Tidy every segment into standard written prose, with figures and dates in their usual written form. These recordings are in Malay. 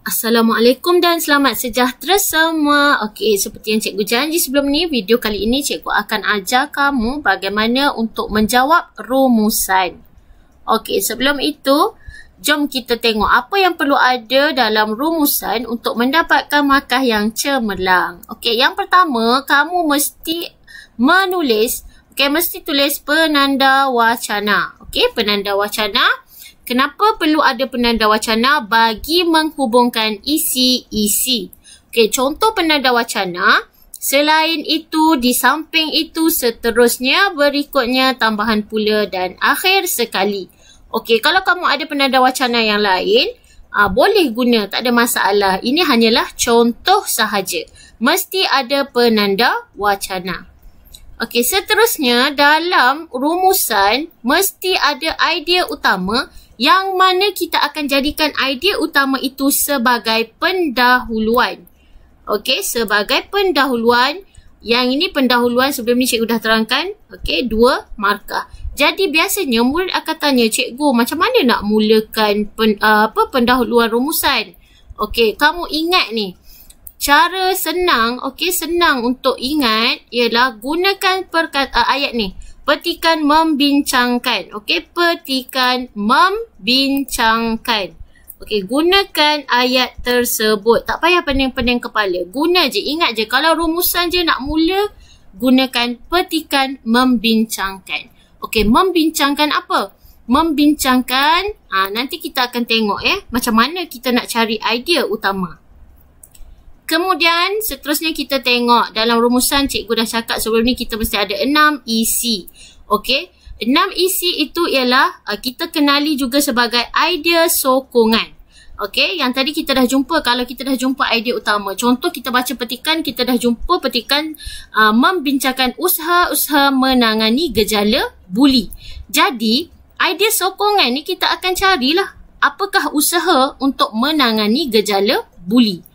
Assalamualaikum dan selamat sejahtera semua. Okey, seperti yang cikgu janji sebelum ni, video kali ini cikgu akan ajar kamu bagaimana untuk menjawab rumusan. Okey, sebelum itu, jom kita tengok apa yang perlu ada dalam rumusan untuk mendapatkan markah yang cemerlang. Okey, yang pertama, kamu mesti menulis, mesti tulis penanda wacana. Okey, penanda wacana. Kenapa perlu ada penanda wacana? Bagi menghubungkan isi-isi. Okey, contoh penanda wacana. Selain itu, di samping itu, seterusnya, berikutnya, tambahan pula dan akhir sekali. Okey, kalau kamu ada penanda wacana yang lain, boleh guna, tak ada masalah. Ini hanyalah contoh sahaja. Mesti ada penanda wacana. Okey, seterusnya, dalam rumusan, mesti ada idea utama yang mana kita akan jadikan idea utama itu sebagai pendahuluan. Okey, sebagai pendahuluan. Yang ini pendahuluan, sebelum ni cikgu dah terangkan. Okey, 2 markah. Jadi biasanya murid akan tanya, cikgu macam mana nak mulakan pendahuluan rumusan? Okey, kamu ingat ni. Cara senang, senang untuk ingat ialah gunakan ayat ni. Petikan membincangkan. Okey, petikan membincangkan. Okey, gunakan ayat tersebut. Tak payah pening-pening kepala. Guna je, ingat je. Kalau rumusan je nak mula, gunakan petikan membincangkan. Okey, membincangkan apa? Membincangkan, nanti kita akan tengok macam mana kita nak cari idea utama. Kemudian seterusnya kita tengok dalam rumusan cikgu dah cakap sebelum ni kita mesti ada 6 isi. Okey, 6 isi itu ialah kita kenali juga sebagai idea sokongan. Okey, yang tadi kita dah jumpa, kalau kita dah jumpa idea utama. Contoh kita baca petikan, kita dah jumpa petikan membincangkan usaha-usaha menangani gejala buli. Jadi, idea sokongan ni kita akan carilah apakah usaha untuk menangani gejala buli.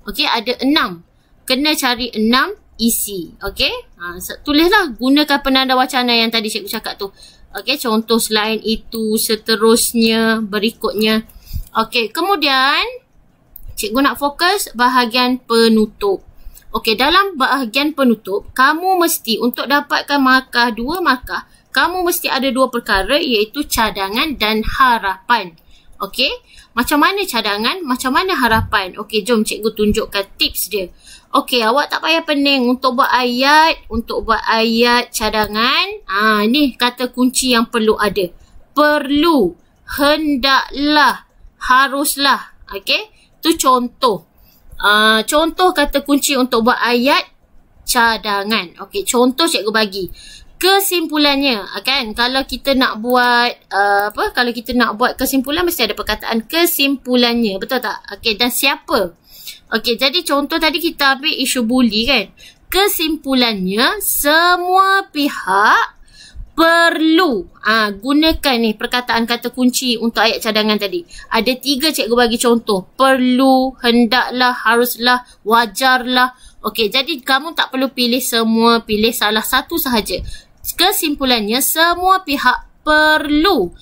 Okey, ada 6. Kena cari 6 isi. Okey, tulislah, gunakan penanda wacana yang tadi cikgu cakap tu. Okey, contoh selain itu, seterusnya, berikutnya. Okey, kemudian cikgu nak fokus bahagian penutup. Okey, dalam bahagian penutup, kamu mesti untuk dapatkan markah 2 markah, kamu mesti ada 2 perkara iaitu cadangan dan harapan. Okey, macam mana cadangan, macam mana harapan? Okey, jom cikgu tunjukkan tips dia. Okey, awak tak payah pening untuk buat ayat cadangan. Ni kata kunci yang perlu ada. Perlu, hendaklah, haruslah. Okey, tu contoh. Contoh kata kunci untuk buat ayat cadangan. Okey, contoh cikgu bagi. Kesimpulannya, kan, kalau kita nak buat kalau kita nak buat kesimpulan mesti ada perkataan kesimpulannya, betul tak? Okey, dan siapa? Okey, jadi contoh tadi kita ambil isu buli, kan. Kesimpulannya, semua pihak perlu gunakan ni perkataan kata kunci untuk ayat cadangan tadi. Ada 3 cikgu bagi contoh. Perlu, hendaklah, haruslah, wajarlah. Okey, jadi kamu tak perlu pilih semua, pilih salah satu sahaja. Kesimpulannya, semua pihak perlu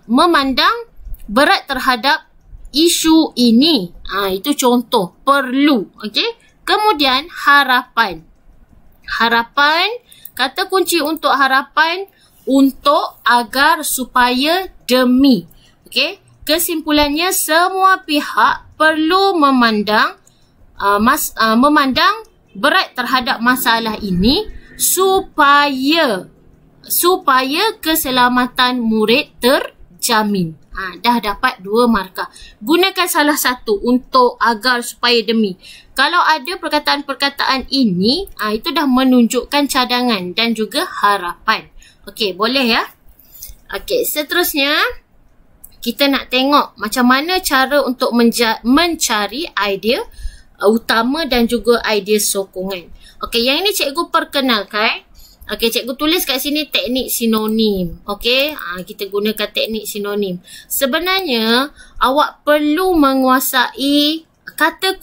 memandang berat terhadap isu ini. Itu contoh, perlu. Okey. Kemudian harapan. Harapan, kata kunci untuk harapan, untuk, agar, supaya, demi. Okey. Kesimpulannya, semua pihak perlu memandang berat terhadap masalah ini supaya keselamatan murid terjamin. Dah dapat 2 markah. Gunakan salah satu untuk, agar, supaya, demi. Kalau ada perkataan-perkataan ini, itu dah menunjukkan cadangan dan juga harapan. Okey, boleh ya? Okey, seterusnya kita nak tengok macam mana cara untuk mencari idea utama dan juga idea sokongan. Okey, yang ini cikgu perkenalkan. Okey, cikgu tulis kat sini teknik sinonim. Okey, kita gunakan teknik sinonim. Sebenarnya, awak perlu menguasai kata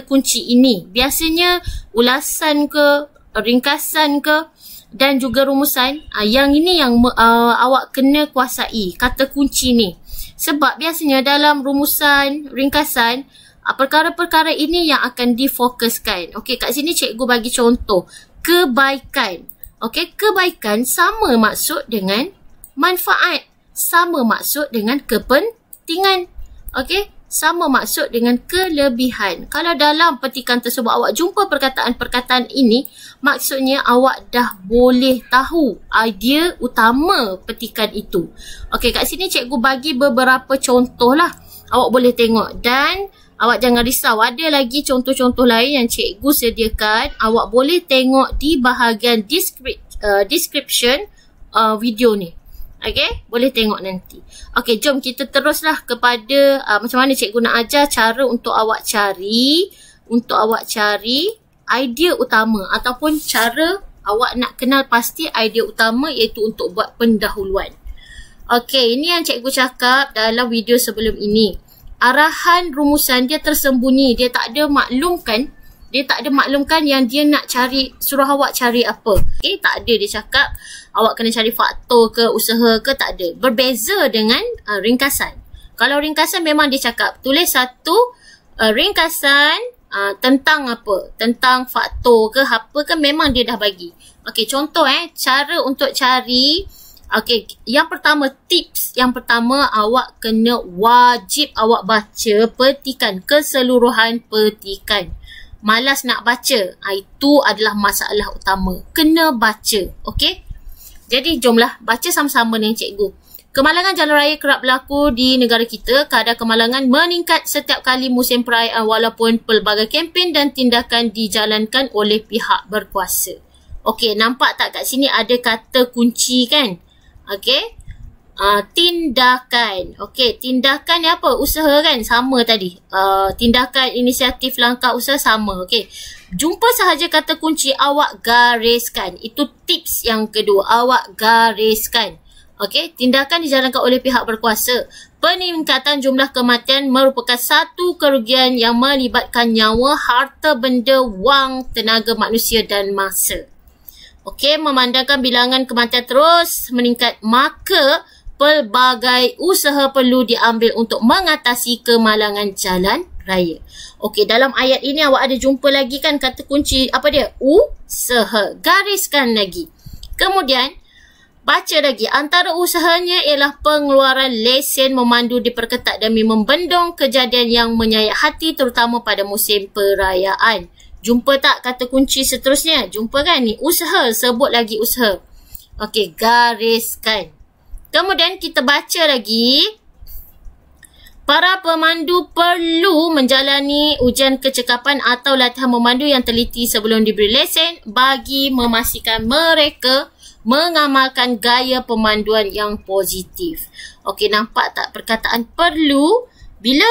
kunci ini. Biasanya ulasan ke, ringkasan ke, dan juga rumusan. Yang ini yang awak kena kuasai, kata kunci ni. Sebab biasanya dalam rumusan, ringkasan, perkara-perkara ini yang akan difokuskan. Okey, kat sini cikgu bagi contoh. Kebaikan. Okey, kebaikan sama maksud dengan manfaat. Sama maksud dengan kepentingan. Okey, sama maksud dengan kelebihan. Kalau dalam petikan tersebut awak jumpa perkataan-perkataan ini, maksudnya awak dah boleh tahu idea utama petikan itu. Okey, kat sini cikgu bagi beberapa contoh lah. Awak boleh tengok dan awak jangan risau. Ada lagi contoh-contoh lain yang cikgu sediakan. Awak boleh tengok di bahagian description video ni. Okay, boleh tengok nanti. Okay, jom kita teruslah kepada macam mana cikgu nak ajar cara untuk awak cari idea utama ataupun cara awak nak kenal pasti idea utama, iaitu untuk buat pendahuluan. Okay, ini yang cikgu cakap dalam video sebelum ini. Arahan rumusan dia tersembunyi, dia tak ada maklumkan yang dia nak cari, suruh awak cari apa. Okay, tak ada dia cakap awak kena cari faktor ke, usaha ke, tak ada. Berbeza dengan ringkasan. Kalau ringkasan memang dia cakap tulis satu ringkasan tentang apa, tentang faktor ke apa ke, memang dia dah bagi. Okey, contoh cara untuk cari. Okey, yang pertama, tips yang pertama, awak kena wajib awak baca petikan, keseluruhan petikan. Malas nak baca, itu adalah masalah utama. Kena baca, okey? Jadi jomlah baca sama-sama dengan cikgu. Kemalangan jalan raya kerap berlaku di negara kita. Kadar kemalangan meningkat setiap kali musim perayaan walaupun pelbagai kempen dan tindakan dijalankan oleh pihak berkuasa. Okey, nampak tak kat sini ada kata kunci kan? Okey. Tindakan. Okey, tindakan ni apa? Usaha kan? Sama tadi. Tindakan, inisiatif, langkah usaha sama. Okey. Jumpa sahaja kata kunci, awak gariskan. Itu tips yang kedua. Awak gariskan. Okey, tindakan dijalankan oleh pihak berkuasa. Peningkatan jumlah kematian merupakan satu kerugian yang melibatkan nyawa, harta benda, wang, tenaga manusia dan masa. Okey, memandangkan bilangan kematian terus meningkat, maka pelbagai usaha perlu diambil untuk mengatasi kemalangan jalan raya. Okey, dalam ayat ini awak ada jumpa lagi kan kata kunci apa dia? Usaha. Gariskan lagi. Kemudian baca lagi. Antara usahanya ialah pengeluaran lesen memandu diperketat demi membendung kejadian yang menyayat hati terutama pada musim perayaan. Jumpa tak kata kunci seterusnya? Jumpa kan ni? Usaha. Sebut lagi usaha. Okey, gariskan. Kemudian kita baca lagi. Para pemandu perlu menjalani ujian kecekapan atau latihan memandu yang teliti sebelum diberi lesen bagi memastikan mereka mengamalkan gaya pemanduan yang positif. Okey, nampak tak perkataan perlu? Bila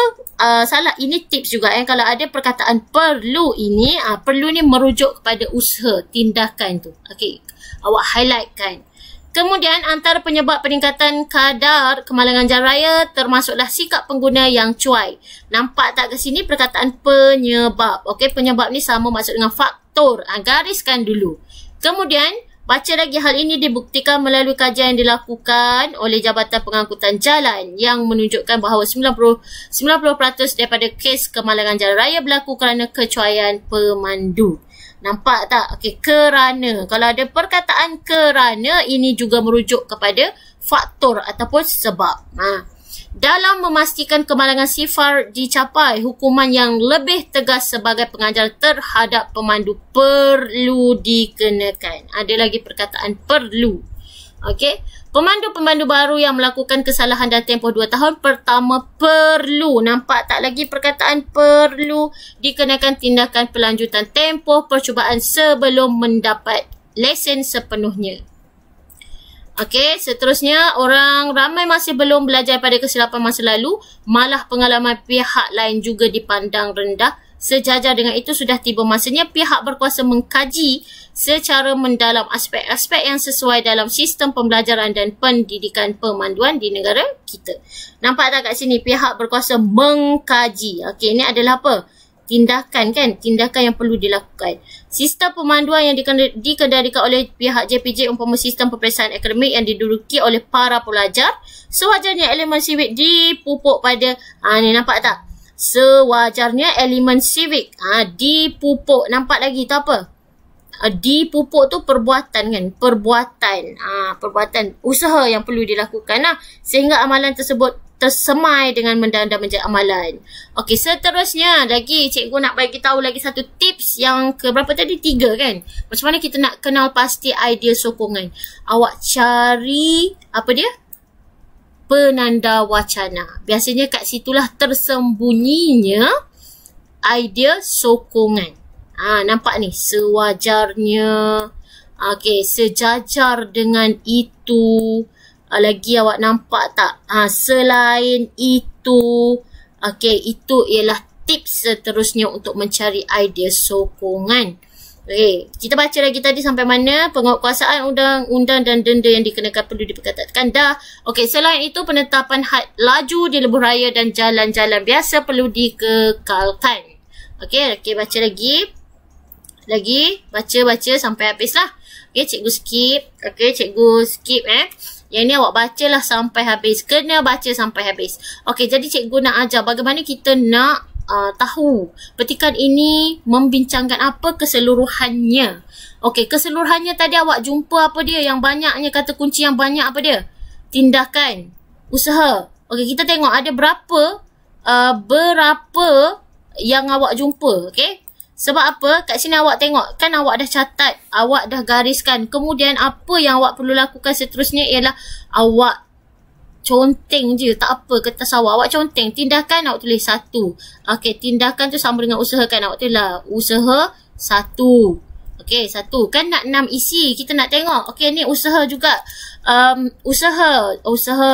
salah, ini tips juga kalau ada perkataan perlu ini, perlu ni merujuk kepada usaha, tindakan tu. Okey, awak highlightkan. Kemudian antara penyebab peningkatan kadar kemalangan jalan raya termasuklah sikap pengguna yang cuai. Nampak tak ke sini perkataan penyebab? Okey, penyebab ni sama maksud dengan faktor. Gariskan dulu. Kemudian baca lagi, hal ini dibuktikan melalui kajian yang dilakukan oleh Jabatan Pengangkutan Jalan yang menunjukkan bahawa 90% daripada kes kemalangan jalan raya berlaku kerana kecuaian pemandu. Nampak tak? Okey, kerana. Kalau ada perkataan kerana, ini juga merujuk kepada faktor ataupun sebab. Dalam memastikan kemalangan sifar dicapai, hukuman yang lebih tegas sebagai pengajar terhadap pemandu perlu dikenakan. Ada lagi perkataan perlu. Okey, pemandu-pemandu baru yang melakukan kesalahan dalam tempoh 2 tahun pertama perlu, nampak tak lagi perkataan perlu, dikenakan tindakan pelanjutan tempoh percubaan sebelum mendapat lesen sepenuhnya. Okey, seterusnya, orang ramai masih belum belajar pada kesilapan masa lalu, malah pengalaman pihak lain juga dipandang rendah. Sejajar dengan itu, sudah tiba masanya pihak berkuasa mengkaji secara mendalam aspek-aspek yang sesuai dalam sistem pembelajaran dan pendidikan pemanduan di negara kita. Nampak tak kat sini? Pihak berkuasa mengkaji. Okey, ini adalah apa? tindakan kan, tindakan yang perlu dilakukan. Sistem pemanduan yang dikendalikan oleh pihak JPJ umpama sistem peperiksaan akademik yang diduduki oleh para pelajar. Sewajarnya elemen sivik dipupuk pada, ni nampak tak? Sewajarnya elemen sivik dipupuk. Nampak lagi tu apa? Dipupuk tu perbuatan kan, perbuatan usaha yang perlu dilakukan sehingga amalan tersebut tersemai dengan menjadi amalan. Okey, seterusnya lagi cikgu nak bagi tahu lagi satu tips yang ke berapa tadi? 3 kan. Macam mana kita nak kenal pasti idea sokongan? Awak cari apa dia? Penanda wacana. Biasanya kat situlah tersembunyinya idea sokongan. Nampak ni, sewajarnya, sejajar dengan itu, lagi awak nampak tak, selain itu, itu ialah tips seterusnya untuk mencari idea sokongan. Kita baca lagi tadi sampai mana, penguatkuasaan undang-undang dan denda yang dikenakan perlu diperketatkan dah. Selain itu penetapan had laju di lebuh raya dan jalan-jalan biasa perlu dikekalkan. Baca lagi. Baca sampai habis lah. Cikgu skip. Cikgu skip Yang ni awak bacalah sampai habis. Kena baca sampai habis. Jadi cikgu nak ajar bagaimana kita nak tahu petikan ini membincangkan apa keseluruhannya. Keseluruhannya tadi awak jumpa apa dia? Yang banyaknya kata kunci yang banyak apa dia? Tindakan, usaha. Kita tengok ada berapa yang awak jumpa. Sebab apa? Kat sini awak tengok. Kan awak dah catat. Awak dah gariskan. Kemudian apa yang awak perlu lakukan seterusnya ialah awak conteng je. Tak apa kertas awak conteng. Tindakan awak tulis 1. Tindakan tu sama dengan usaha kan. Awak tulis lah. Usaha 1. 1. Kan nak 6 isi. Kita nak tengok. Ni usaha juga. Usaha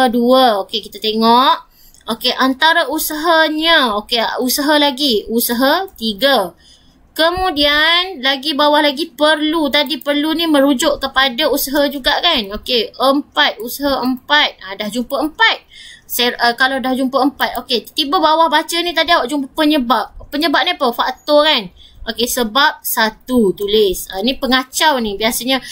2. Kita tengok. Antara usahanya. Usaha lagi. Usaha 3. Kemudian lagi bawah lagi perlu. Tadi perlu ni merujuk kepada usaha juga kan. 4. Usaha 4. Dah jumpa 4. Kalau dah jumpa 4. Tiba bawah baca ni tadi awak jumpa penyebab. Penyebab ni apa? Faktor kan. Sebab 1 tulis. Ni pengacau ni. Biasanya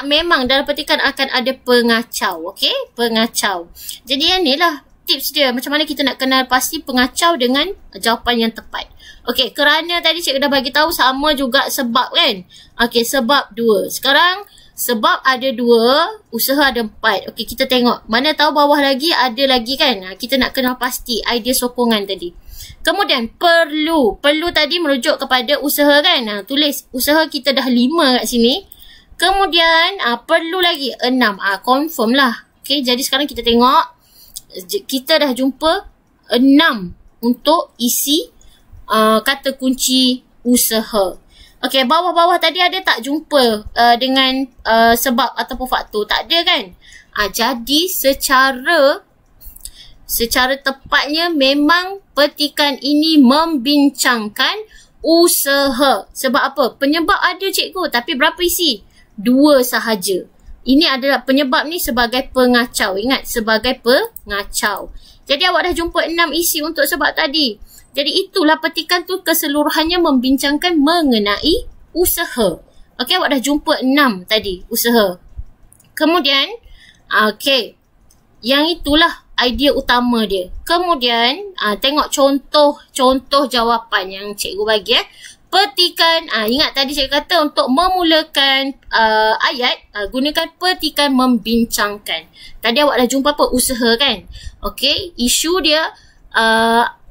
memang dalam petikan akan ada pengacau. Pengacau. Jadi yang ni lah tips dia. Macam mana kita nak kenal pasti pengacau dengan jawapan yang tepat. Kerana tadi cikgu dah bagi tahu sama juga sebab kan. Sebab 2. Sekarang sebab ada 2, usaha ada 4. Kita tengok. Mana tahu bawah lagi ada lagi kan. Kita nak kenal pasti idea sokongan tadi. Kemudian perlu. Perlu tadi merujuk kepada usaha kan. Tulis usaha kita dah 5 kat sini. Kemudian perlu lagi 6. Confirm lah. Jadi sekarang kita tengok. Kita dah jumpa 6 untuk isi kata kunci usaha. Bawah-bawah tadi ada tak jumpa dengan sebab ataupun faktor? Tak ada kan? Jadi secara tepatnya memang petikan ini membincangkan usaha. Sebab apa? Penyebab ada cikgu, tapi berapa isi? 2 sahaja. Ini adalah penyebab ni sebagai pengacau. Ingat, sebagai pengacau. Jadi awak dah jumpa 6 isi untuk sebab tadi. Jadi itulah petikan tu keseluruhannya membincangkan mengenai usaha. Awak dah jumpa 6 tadi, usaha. Kemudian, yang itulah idea utama dia. Kemudian, tengok contoh jawapan yang cikgu bagi. Petikan, ingat tadi cikgu kata untuk memulakan ayat, gunakan petikan membincangkan. Tadi awak dah jumpa apa? Usaha kan? Isu dia,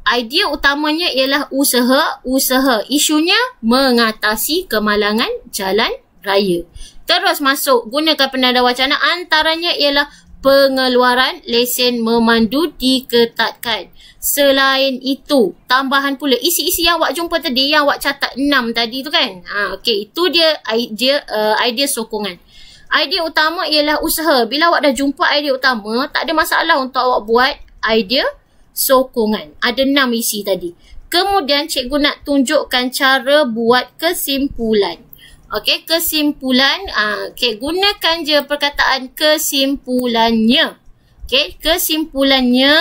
idea utamanya ialah usaha. Isunya mengatasi kemalangan jalan raya. Terus masuk gunakan penanda wacana, antaranya ialah pengeluaran lesen memandu diketatkan. Selain itu, tambahan pula isi-isi yang awak jumpa tadi, yang awak catat 6 tadi tu kan. Itu dia idea sokongan. Idea utama ialah usaha. Bila awak dah jumpa idea utama, tak ada masalah untuk awak buat idea sokongan. Ada 6 isi tadi. Kemudian cikgu nak tunjukkan cara buat kesimpulan. Kesimpulan. Gunakan je perkataan kesimpulannya. Kesimpulannya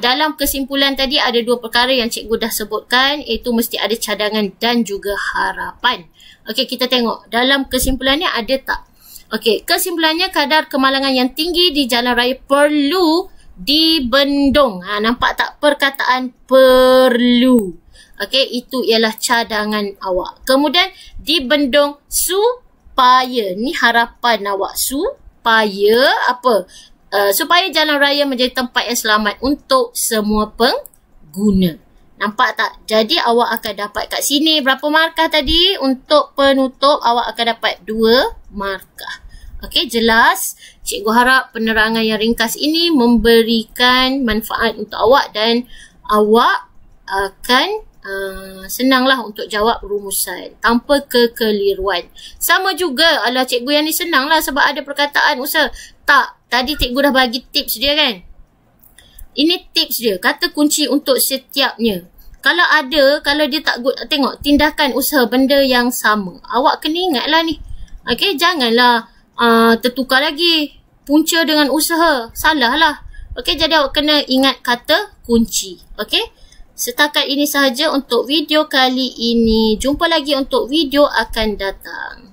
Dalam kesimpulan tadi ada dua perkara yang cikgu dah sebutkan, iaitu mesti ada cadangan dan juga harapan. Okey, kita tengok dalam kesimpulannya ada tak? Okey, kesimpulannya kadar kemalangan yang tinggi di jalan raya perlu dibendung. Nampak tak perkataan perlu? Okey, itu ialah cadangan awak. Kemudian dibendung supaya, ni harapan awak, supaya apa? Supaya jalan raya menjadi tempat yang selamat untuk semua pengguna. Nampak tak? Jadi awak akan dapat kat sini berapa markah tadi? Untuk penutup awak akan dapat 2 markah. Okey, jelas? Cikgu harap penerangan yang ringkas ini memberikan manfaat untuk awak dan awak akan senanglah untuk jawab rumusan tanpa kekeliruan. Sama juga, alah cikgu yang ni senanglah sebab ada perkataan usaha. Tak, tadi cikgu dah bagi tips dia kan. Ini tips dia, kata kunci untuk setiapnya. Kalau ada, kalau dia tak good, tengok tindakan usaha benda yang sama. Awak kena ingatlah ni. Okey, janganlah tertukar lagi punca dengan usaha. Salah lah. Okey, jadi awak kena ingat kata kunci. Okey. Setakat ini sahaja untuk video kali ini. Jumpa lagi untuk video akan datang.